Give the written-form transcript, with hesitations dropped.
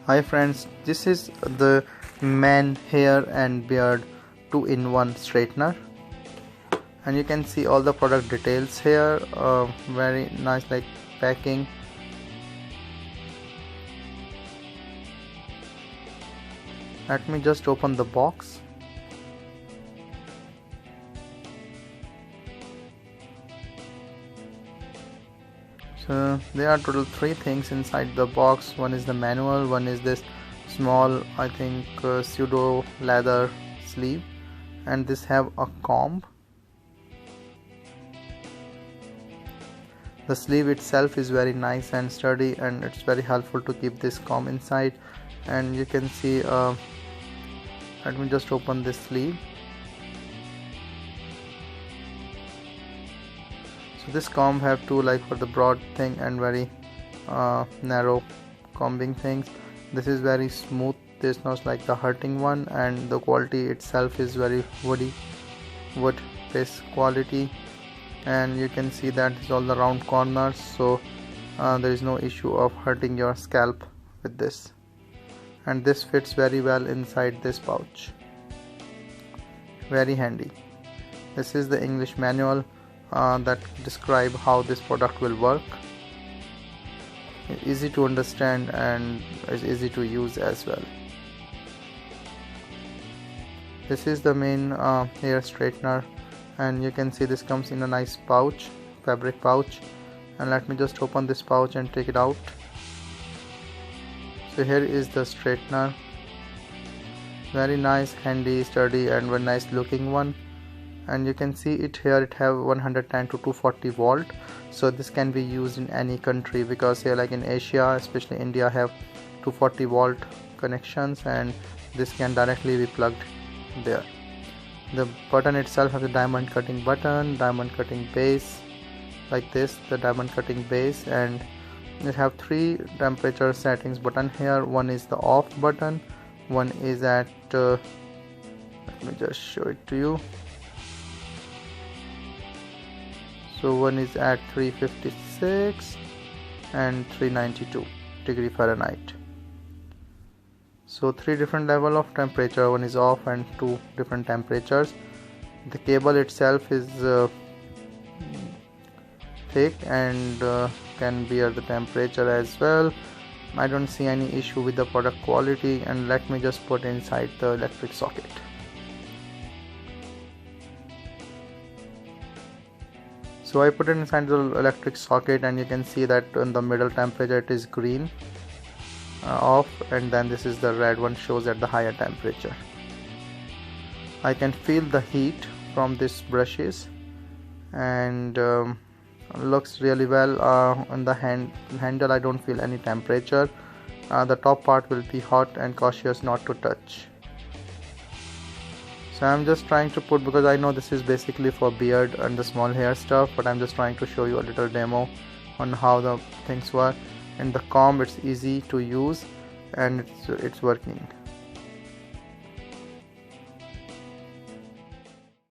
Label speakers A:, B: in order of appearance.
A: Hi friends, this is the man hair and beard 2-in-1 straightener, and you can see all the product details here. Very nice like packing. Let me just open the box. So there are total 3 things inside the box. One is the manual, one is this small I think pseudo leather sleeve, and this have a comb. The sleeve itself is very nice and sturdy, and it's very helpful to keep this comb inside. And you can see let me just open this sleeve. So this comb have two, like for the broad thing and very narrow combing things. This is very smooth, there's not like the hurting one, and the quality itself is very wood based quality. And you can see that it's all the round corners, so there is no issue of hurting your scalp with this. And this fits very well inside this pouch, very handy. This is the English manual that describe how this product will work. It's easy to understand and it's easy to use as well. This is the main hair straightener, and you can see this comes in a nice pouch, fabric pouch. And let me just open this pouch and take it out. So here is the straightener, very nice, handy, sturdy, and very nice looking one. And you can see it here, it have 110 to 240 volt, so this can be used in any country, because here like in Asia, especially India, have 240 volt connections, and this can directly be plugged there. The button itself has a diamond cutting button, diamond cutting base, like this, the diamond cutting base. And it have 3 temperature settings button here. One is the off button, one is at let me just show it to you. So one is at 356 and 392 degree Fahrenheit. So 3 different level of temperature, one is off and 2 different temperatures. The cable itself is thick and can bear the temperature as well. I don't see any issue with the product quality. And let me just put inside the electric socket. So I put it inside the electric socket, and you can see that in the middle temperature it is green off, and then this is the red one, shows at the higher temperature. I can feel the heat from these brushes, and looks really well. On the handle I don't feel any temperature. The top part will be hot and cautious not to touch. So I'm just trying to put, because I know this is basically for beard and the small hair stuff, but I'm just trying to show you a little demo on how the things work. And the comb, it's easy to use and it's working.